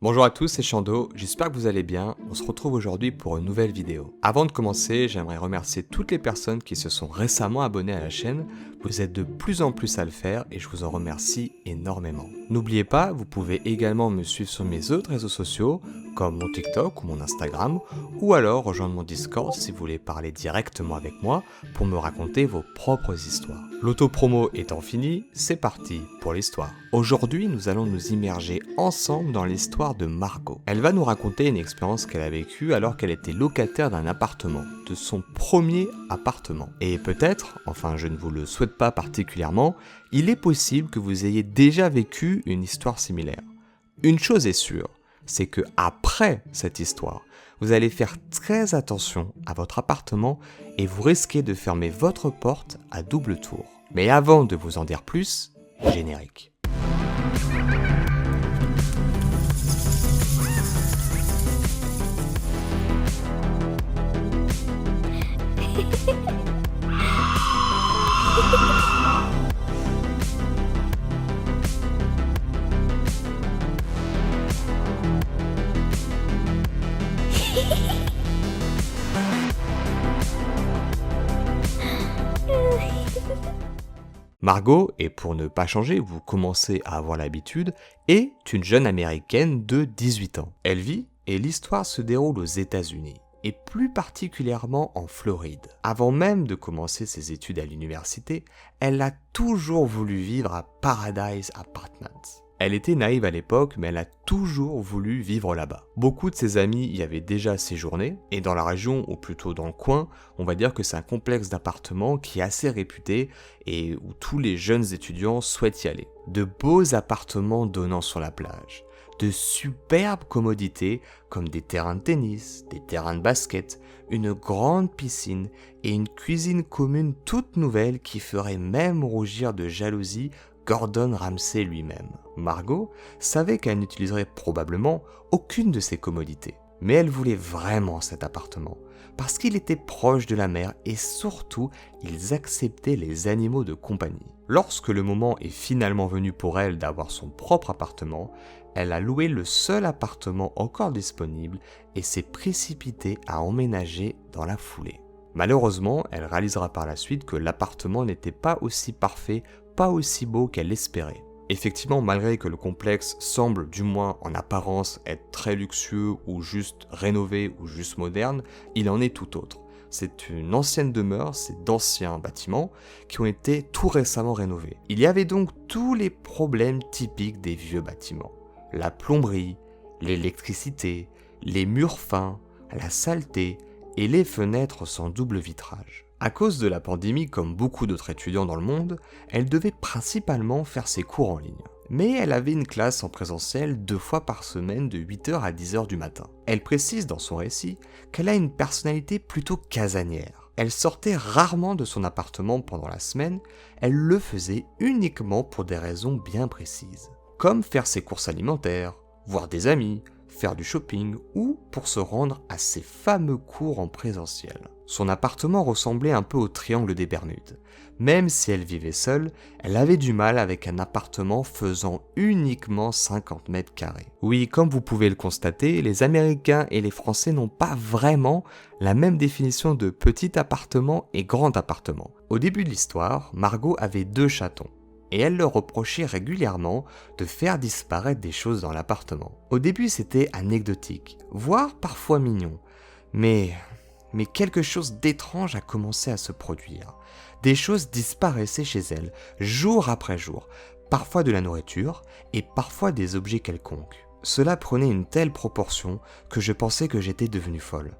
Bonjour à tous, c'est Chando, j'espère que vous allez bien. On se retrouve aujourd'hui pour une nouvelle vidéo. Avant de commencer, j'aimerais remercier toutes les personnes qui se sont récemment abonnées à la chaîne. Vous êtes de plus en plus à le faire et je vous en remercie énormément. N'oubliez pas, vous pouvez également me suivre sur mes autres réseaux sociaux, comme mon TikTok ou mon Instagram, ou alors rejoindre mon Discord si vous voulez parler directement avec moi pour me raconter vos propres histoires. L'auto-promo étant fini, c'est parti pour l'histoire. Aujourd'hui, nous allons nous immerger ensemble dans l'histoire de Margot. Elle va nous raconter une expérience qu'elle a vécue alors qu'elle était locataire d'un appartement, de son premier appartement. Et peut-être, enfin je ne vous le souhaite pas particulièrement, il est possible que vous ayez déjà vécu une histoire similaire. Une chose est sûre, c'est que après cette histoire, vous allez faire très attention à votre appartement et vous risquez de fermer votre porte à double tour. Mais avant de vous en dire plus, générique. Margot, et pour ne pas changer, vous commencez à avoir l'habitude, est une jeune américaine de 18 ans. Elle vit et l'histoire se déroule aux États-Unis, et plus particulièrement en Floride. Avant même de commencer ses études à l'université, elle a toujours voulu vivre à Paradise Apartments. Elle était naïve à l'époque, mais elle a toujours voulu vivre là-bas. Beaucoup de ses amis y avaient déjà séjourné, et dans la région, ou plutôt dans le coin, on va dire que c'est un complexe d'appartements qui est assez réputé et où tous les jeunes étudiants souhaitent y aller. De beaux appartements donnant sur la plage, de superbes commodités comme des terrains de tennis, des terrains de basket, une grande piscine et une cuisine commune toute nouvelle qui ferait même rougir de jalousie Gordon Ramsay lui-même. Margot savait qu'elle n'utiliserait probablement aucune de ces commodités, mais elle voulait vraiment cet appartement, parce qu'il était proche de la mer et surtout, ils acceptaient les animaux de compagnie. Lorsque le moment est finalement venu pour elle d'avoir son propre appartement, elle a loué le seul appartement encore disponible et s'est précipitée à emménager dans la foulée. Malheureusement, elle réalisera par la suite que l'appartement n'était pas aussi parfait, pas aussi beau qu'elle l'espérait. Effectivement, malgré que le complexe semble, du moins en apparence, être très luxueux ou juste rénové ou juste moderne, il en est tout autre. C'est une ancienne demeure, c'est d'anciens bâtiments qui ont été tout récemment rénovés. Il y avait donc tous les problèmes typiques des vieux bâtiments. La plomberie, l'électricité, les murs fins, la saleté et les fenêtres sans double vitrage. À cause de la pandémie, comme beaucoup d'autres étudiants dans le monde, elle devait principalement faire ses cours en ligne. Mais elle avait une classe en présentiel 2 fois par semaine de 8h à 10h du matin. Elle précise dans son récit qu'elle a une personnalité plutôt casanière. Elle sortait rarement de son appartement pendant la semaine, elle le faisait uniquement pour des raisons bien précises. Comme faire ses courses alimentaires, voir des amis, faire du shopping ou pour se rendre à ses fameux cours en présentiel. Son appartement ressemblait un peu au triangle des Bermudes. Même si elle vivait seule, elle avait du mal avec un appartement faisant uniquement 50 mètres carrés. Oui, comme vous pouvez le constater, les Américains et les Français n'ont pas vraiment la même définition de petit appartement et grand appartement. Au début de l'histoire, Margot avait 2 chatons. Et elle leur reprochait régulièrement de faire disparaître des choses dans l'appartement. Au début, c'était anecdotique, voire parfois mignon, mais quelque chose d'étrange a commencé à se produire. Des choses disparaissaient chez elle, jour après jour, parfois de la nourriture et parfois des objets quelconques. Cela prenait une telle proportion que je pensais que j'étais devenue folle.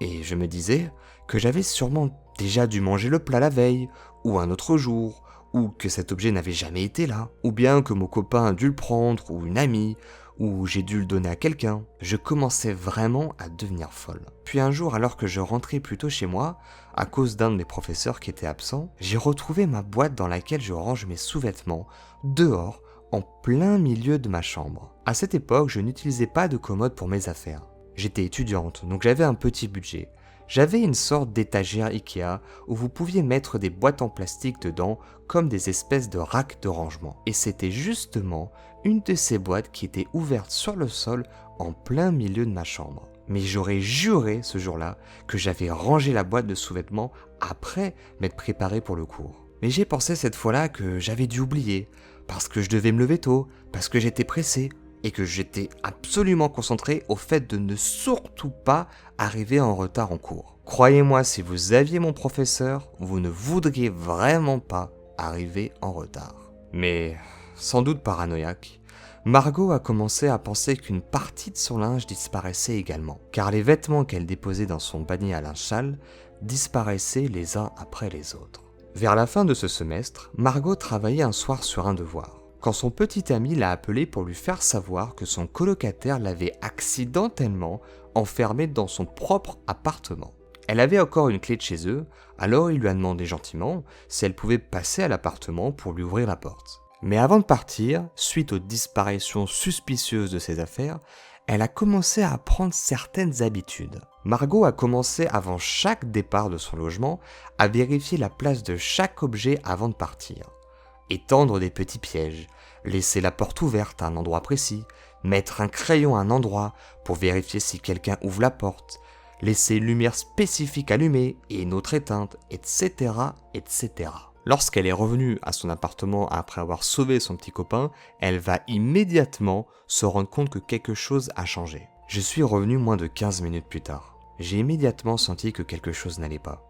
Et je me disais que j'avais sûrement déjà dû manger le plat la veille, ou un autre jour, ou que cet objet n'avait jamais été là, ou bien que mon copain a dû le prendre, ou une amie, ou j'ai dû le donner à quelqu'un. Je commençais vraiment à devenir folle. Puis un jour, alors que je rentrais plutôt chez moi, à cause d'un de mes professeurs qui était absent, j'ai retrouvé ma boîte dans laquelle je range mes sous-vêtements, dehors, en plein milieu de ma chambre. À cette époque, je n'utilisais pas de commode pour mes affaires. J'étais étudiante, donc j'avais un petit budget. J'avais une sorte d'étagère Ikea où vous pouviez mettre des boîtes en plastique dedans comme des espèces de racks de rangement. Et c'était justement une de ces boîtes qui était ouverte sur le sol en plein milieu de ma chambre. Mais j'aurais juré ce jour-là que j'avais rangé la boîte de sous-vêtements après m'être préparé pour le cours. Mais j'ai pensé cette fois-là que j'avais dû oublier, parce que je devais me lever tôt, parce que j'étais pressé, et que j'étais absolument concentré au fait de ne surtout pas arriver en retard en cours. Croyez-moi, si vous aviez mon professeur, vous ne voudriez vraiment pas arriver en retard. Mais, sans doute paranoïaque, Margot a commencé à penser qu'une partie de son linge disparaissait également, car les vêtements qu'elle déposait dans son panier à linge sale disparaissaient les uns après les autres. Vers la fin de ce semestre, Margot travaillait un soir sur un devoir, quand son petit ami l'a appelé pour lui faire savoir que son colocataire l'avait accidentellement enfermée dans son propre appartement. Elle avait encore une clé de chez eux, alors il lui a demandé gentiment si elle pouvait passer à l'appartement pour lui ouvrir la porte. Mais avant de partir, suite aux disparitions suspicieuses de ses affaires, elle a commencé à prendre certaines habitudes. Margot a commencé avant chaque départ de son logement à vérifier la place de chaque objet avant de partir. Étendre des petits pièges, laisser la porte ouverte à un endroit précis, mettre un crayon à un endroit pour vérifier si quelqu'un ouvre la porte, laisser une lumière spécifique allumée et une autre éteinte, etc., etc. Lorsqu'elle est revenue à son appartement après avoir sauvé son petit copain, elle va immédiatement se rendre compte que quelque chose a changé. Je suis revenu moins de 15 minutes plus tard. J'ai immédiatement senti que quelque chose n'allait pas,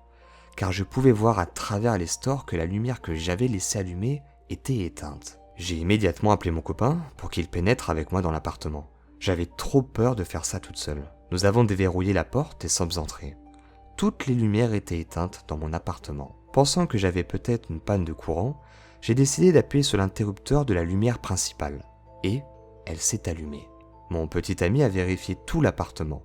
car je pouvais voir à travers les stores que la lumière que j'avais laissée allumée était éteinte. J'ai immédiatement appelé mon copain pour qu'il pénètre avec moi dans l'appartement. J'avais trop peur de faire ça toute seule. Nous avons déverrouillé la porte et sommes entrés. Toutes les lumières étaient éteintes dans mon appartement. Pensant que j'avais peut-être une panne de courant, j'ai décidé d'appuyer sur l'interrupteur de la lumière principale. Et elle s'est allumée. Mon petit ami a vérifié tout l'appartement.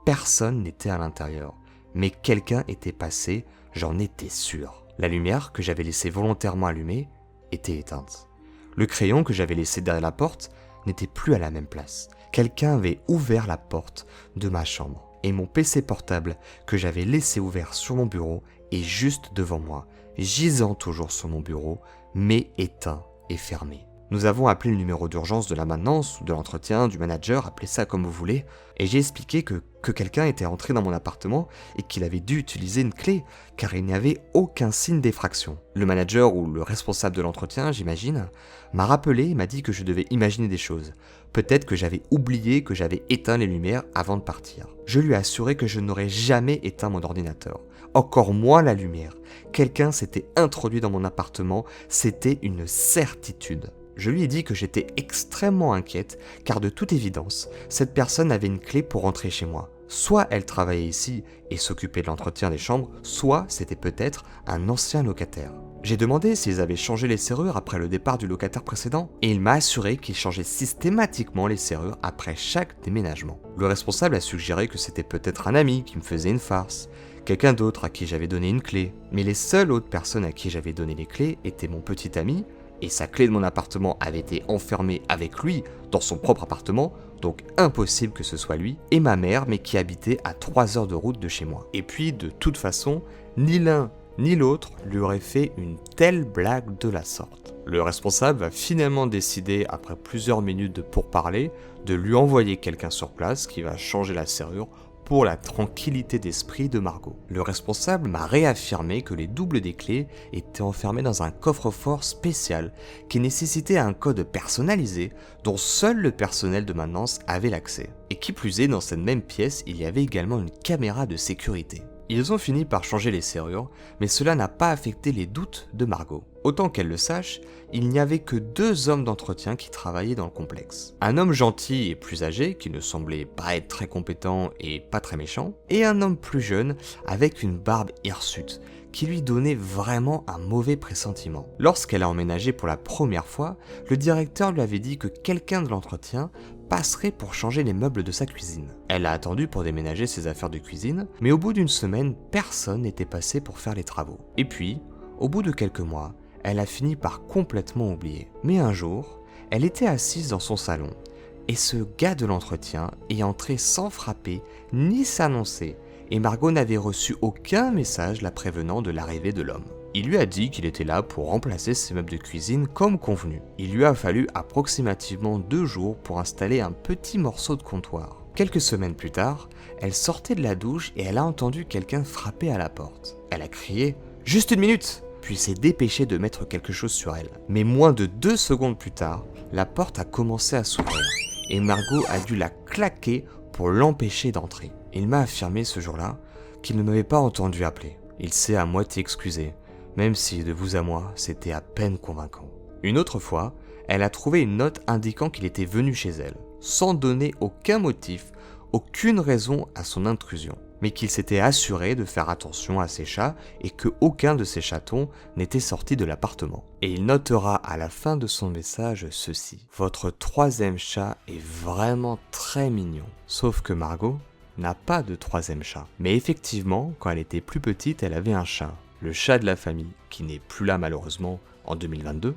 Personne n'était à l'intérieur. Mais quelqu'un était passé, j'en étais sûr. La lumière que j'avais laissée volontairement allumée était éteinte. Le crayon que j'avais laissé derrière la porte n'était plus à la même place. Quelqu'un avait ouvert la porte de ma chambre. Et mon PC portable que j'avais laissé ouvert sur mon bureau est juste devant moi, gisant toujours sur mon bureau, mais éteint et fermé. Nous avons appelé le numéro d'urgence de la maintenance ou de l'entretien, du manager, appelez ça comme vous voulez, et j'ai expliqué que quelqu'un était entré dans mon appartement et qu'il avait dû utiliser une clé, car il n'y avait aucun signe d'effraction. Le manager ou le responsable de l'entretien, j'imagine, m'a rappelé et m'a dit que je devais imaginer des choses. Peut-être que j'avais oublié que j'avais éteint les lumières avant de partir. Je lui ai assuré que je n'aurais jamais éteint mon ordinateur, encore moins la lumière. Quelqu'un s'était introduit dans mon appartement, c'était une certitude. Je lui ai dit que j'étais extrêmement inquiète, car de toute évidence, cette personne avait une clé pour rentrer chez moi. Soit elle travaillait ici et s'occupait de l'entretien des chambres, soit c'était peut-être un ancien locataire. J'ai demandé s'ils avaient changé les serrures après le départ du locataire précédent, et il m'a assuré qu'ils changeaient systématiquement les serrures après chaque déménagement. Le responsable a suggéré que c'était peut-être un ami qui me faisait une farce, quelqu'un d'autre à qui j'avais donné une clé. Mais les seules autres personnes à qui j'avais donné les clés étaient mon petit ami, et sa clé de mon appartement avait été enfermée avec lui dans son propre appartement, donc impossible que ce soit lui, et ma mère, mais qui habitait à 3 heures de route de chez moi. Et puis, de toute façon, ni l'un ni l'autre lui aurait fait une telle blague de la sorte. Le responsable va finalement décider, après plusieurs minutes de pourparlers, de lui envoyer quelqu'un sur place qui va changer la serrure pour la tranquillité d'esprit de Margot. Le responsable m'a réaffirmé que les doubles des clés étaient enfermés dans un coffre-fort spécial qui nécessitait un code personnalisé dont seul le personnel de maintenance avait l'accès. Et qui plus est, dans cette même pièce, il y avait également une caméra de sécurité. Ils ont fini par changer les serrures, mais cela n'a pas affecté les doutes de Margot. Autant qu'elle le sache, il n'y avait que 2 hommes d'entretien qui travaillaient dans le complexe. Un homme gentil et plus âgé, qui ne semblait pas être très compétent et pas très méchant, et un homme plus jeune, avec une barbe hirsute, qui lui donnait vraiment un mauvais pressentiment. Lorsqu'elle a emménagé pour la première fois, le directeur lui avait dit que quelqu'un de l'entretien passerait pour changer les meubles de sa cuisine. Elle a attendu pour déménager ses affaires de cuisine, mais au bout d'une semaine, personne n'était passé pour faire les travaux. Et puis, au bout de quelques mois, elle a fini par complètement oublier. Mais un jour, elle était assise dans son salon, et ce gars de l'entretien est entré sans frapper ni s'annoncer, et Margot n'avait reçu aucun message la prévenant de l'arrivée de l'homme. Il lui a dit qu'il était là pour remplacer ses meubles de cuisine comme convenu. Il lui a fallu approximativement 2 jours pour installer un petit morceau de comptoir. Quelques semaines plus tard, elle sortait de la douche et elle a entendu quelqu'un frapper à la porte. Elle a crié « Juste 1 minute !» puis s'est dépêchée de mettre quelque chose sur elle. Mais moins de 2 secondes plus tard, la porte a commencé à s'ouvrir et Margot a dû la claquer pour l'empêcher d'entrer. Il m'a affirmé ce jour-là qu'il ne m'avait pas entendu appeler. Il s'est à moitié excusé, même si de vous à moi, c'était à peine convaincant. Une autre fois, elle a trouvé une note indiquant qu'il était venu chez elle, sans donner aucun motif, aucune raison à son intrusion, mais qu'il s'était assuré de faire attention à ses chats et qu'aucun de ses chatons n'était sorti de l'appartement. Et il notera à la fin de son message ceci: « Votre 3e chat est vraiment très mignon. » Sauf que Margot n'a pas de 3e chat. Mais effectivement, quand elle était plus petite, elle avait un chat. Le chat de la famille, qui n'est plus là malheureusement en 2022,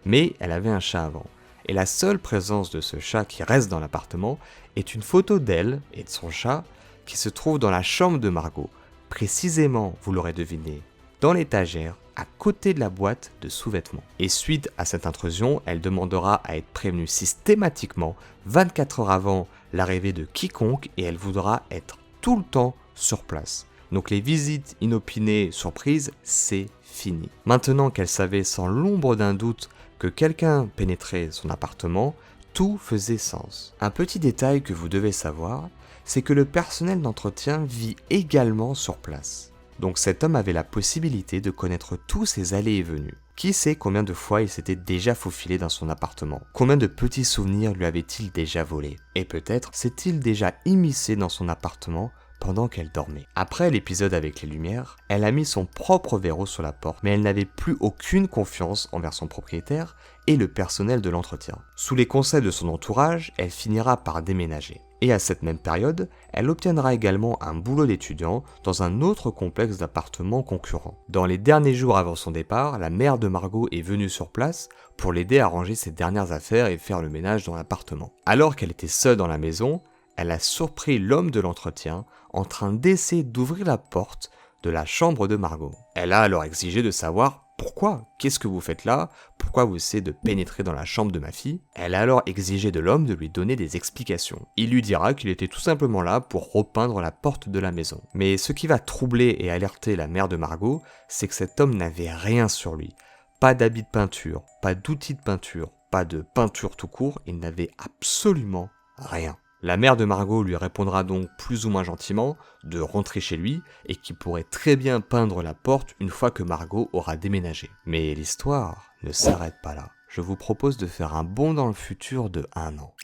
mais elle avait un chat avant. Et la seule présence de ce chat qui reste dans l'appartement est une photo d'elle et de son chat qui se trouve dans la chambre de Margot, précisément, vous l'aurez deviné, dans l'étagère, à côté de la boîte de sous-vêtements. Et suite à cette intrusion, elle demandera à être prévenue systématiquement 24 heures avant l'arrivée de quiconque et elle voudra être tout le temps sur place. Donc les visites inopinées surprises, c'est fini. Maintenant qu'elle savait sans l'ombre d'un doute que quelqu'un pénétrait son appartement, tout faisait sens. Un petit détail que vous devez savoir, c'est que le personnel d'entretien vit également sur place. Donc cet homme avait la possibilité de connaître tous ses allées et venues. Qui sait combien de fois il s'était déjà faufilé dans son appartement? Combien de petits souvenirs lui avait-il déjà volés? Et peut-être s'est-il déjà immiscé dans son appartement pendant qu'elle dormait. Après l'épisode avec les lumières, elle a mis son propre verrou sur la porte, mais elle n'avait plus aucune confiance envers son propriétaire et le personnel de l'entretien. Sous les conseils de son entourage, elle finira par déménager. Et à cette même période, elle obtiendra également un boulot d'étudiant dans un autre complexe d'appartements concurrents. Dans les derniers jours avant son départ, la mère de Margot est venue sur place pour l'aider à ranger ses dernières affaires et faire le ménage dans l'appartement. Alors qu'elle était seule dans la maison, elle a surpris l'homme de l'entretien en train d'essayer d'ouvrir la porte de la chambre de Margot. Elle a alors exigé de savoir pourquoi, qu'est-ce que vous faites là, pourquoi vous essayez de pénétrer dans la chambre de ma fille. Elle a alors exigé de l'homme de lui donner des explications. Il lui dira qu'il était tout simplement là pour repeindre la porte de la maison. Mais ce qui va troubler et alerter la mère de Margot, c'est que cet homme n'avait rien sur lui. Pas d'habit de peinture, pas d'outils de peinture, pas de peinture tout court, il n'avait absolument rien. La mère de Margot lui répondra donc plus ou moins gentiment de rentrer chez lui et qu'il pourrait très bien peindre la porte une fois que Margot aura déménagé. Mais l'histoire ne s'arrête pas là. Je vous propose de faire un bond dans le futur de 1 an.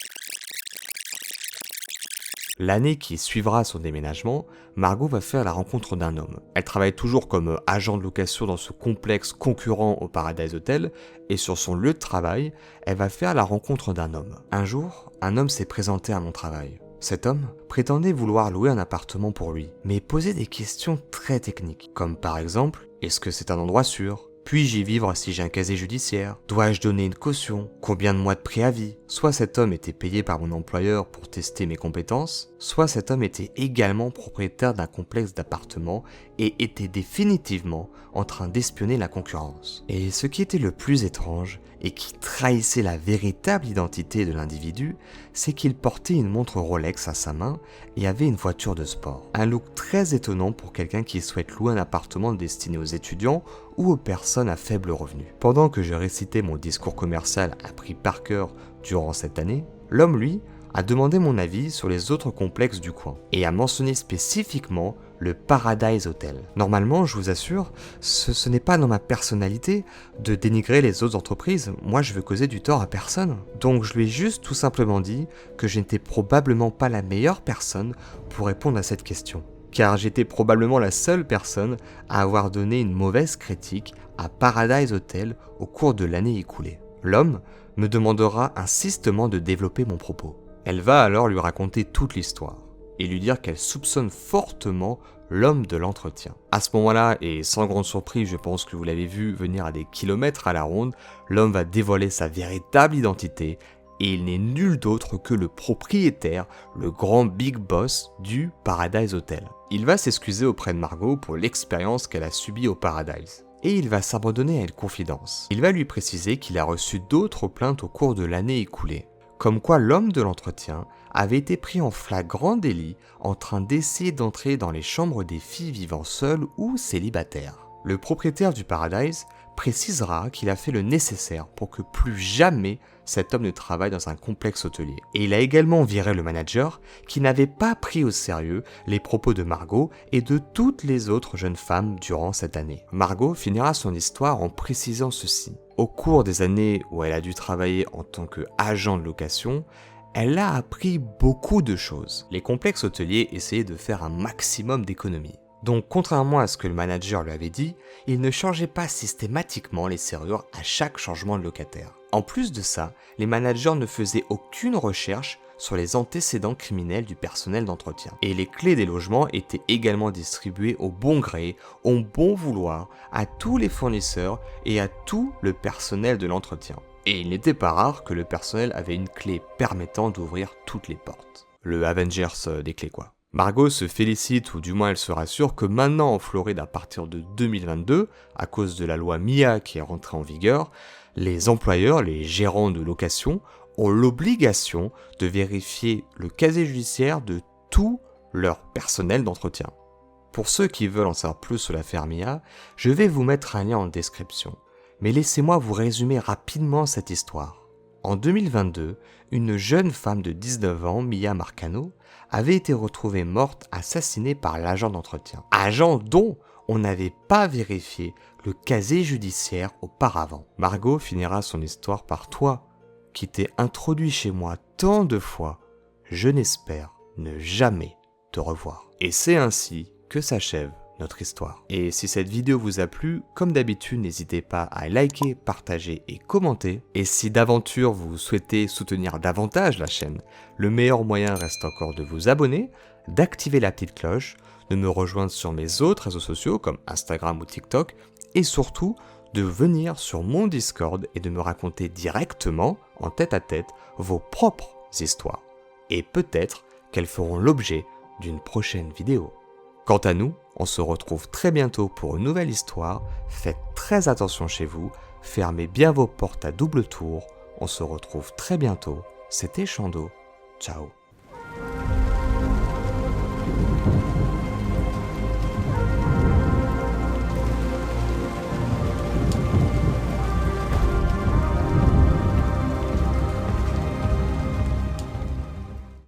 L'année qui suivra son déménagement, Margot va faire la rencontre d'un homme. Elle travaille toujours comme agent de location dans ce complexe concurrent au Paradise Hotel et sur son lieu de travail, elle va faire la rencontre d'un homme. Un jour, un homme s'est présenté à mon travail. Cet homme prétendait vouloir louer un appartement pour lui, mais posait des questions très techniques, comme par exemple, est-ce que c'est un endroit sûr ? Puis-je y vivre si j'ai un casier judiciaire? Dois-je donner une caution? Combien de mois de préavis? Soit cet homme était payé par mon employeur pour tester mes compétences, soit cet homme était également propriétaire d'un complexe d'appartements et était définitivement en train d'espionner la concurrence. Et ce qui était le plus étrange, et qui trahissait la véritable identité de l'individu, c'est qu'il portait une montre Rolex à sa main et avait une voiture de sport. Un look très étonnant pour quelqu'un qui souhaite louer un appartement destiné aux étudiants ou aux personnes à faible revenu. Pendant que je récitais mon discours commercial appris par cœur durant cette année, l'homme, lui, a demandé mon avis sur les autres complexes du coin et a mentionné spécifiquement le Paradise Hotel. Normalement, je vous assure, ce n'est pas dans ma personnalité de dénigrer les autres entreprises. Moi, je veux causer du tort à personne. Donc, je lui ai juste tout simplement dit que je n'étais probablement pas la meilleure personne pour répondre à cette question. Car j'étais probablement la seule personne à avoir donné une mauvaise critique à Paradise Hotel au cours de l'année écoulée. L'homme me demandera insistement de développer mon propos. Elle va alors lui raconter toute l'histoire et lui dire qu'elle soupçonne fortement l'homme de l'entretien. À ce moment-là, et sans grande surprise, je pense que vous l'avez vu venir à des kilomètres à la ronde, l'homme va dévoiler sa véritable identité et il n'est nul d'autre que le propriétaire, le grand big boss du Paradise Hotel. Il va s'excuser auprès de Margot pour l'expérience qu'elle a subie au Paradise. Et il va s'abandonner à une confidence. Il va lui préciser qu'il a reçu d'autres plaintes au cours de l'année écoulée. Comme quoi l'homme de l'entretien avait été pris en flagrant délit en train d'essayer d'entrer dans les chambres des filles vivant seules ou célibataires. Le propriétaire du Paradise précisera qu'il a fait le nécessaire pour que plus jamais cet homme ne travaille dans un complexe hôtelier. Et il a également viré le manager qui n'avait pas pris au sérieux les propos de Margot et de toutes les autres jeunes femmes durant cette année. Margot finira son histoire en précisant ceci. Au cours des années où elle a dû travailler en tant qu'agent de location, elle a appris beaucoup de choses. Les complexes hôteliers essayaient de faire un maximum d'économies. Donc, contrairement à ce que le manager lui avait dit, il ne changeait pas systématiquement les serrures à chaque changement de locataire. En plus de ça, les managers ne faisaient aucune recherche sur les antécédents criminels du personnel d'entretien. Et les clés des logements étaient également distribuées au bon gré, au bon vouloir, à tous les fournisseurs et à tout le personnel de l'entretien. Et il n'était pas rare que le personnel avait une clé permettant d'ouvrir toutes les portes. Le Avengers des clés quoi. Margot se félicite, ou du moins elle se rassure, que maintenant en Floride à partir de 2022, à cause de la loi MIA qui est rentrée en vigueur, les employeurs, les gérants de location, ont l'obligation de vérifier le casier judiciaire de tout leur personnel d'entretien. Pour ceux qui veulent en savoir plus sur l'affaire MIA, je vais vous mettre un lien en description, mais laissez-moi vous résumer rapidement cette histoire. En 2022, une jeune femme de 19 ans, Mia Marcano, avait été retrouvée morte assassinée par l'agent d'entretien. Agent dont on n'avait pas vérifié le casier judiciaire auparavant. Margot finira son histoire par « Toi, qui t'es introduit chez moi tant de fois, je n'espère ne jamais te revoir. » Et c'est ainsi que s'achève notre histoire. Et si cette vidéo vous a plu, comme d'habitude, n'hésitez pas à liker, partager et commenter. Et si d'aventure vous souhaitez soutenir davantage la chaîne, le meilleur moyen reste encore de vous abonner, d'activer la petite cloche, de me rejoindre sur mes autres réseaux sociaux comme Instagram ou TikTok, et surtout de venir sur mon Discord et de me raconter directement, en tête-à-tête, vos propres histoires. Et peut-être qu'elles feront l'objet d'une prochaine vidéo. Quant à nous, on se retrouve très bientôt pour une nouvelle histoire. Faites très attention chez vous, fermez bien vos portes à double tour. On se retrouve très bientôt. C'était Chando. Ciao.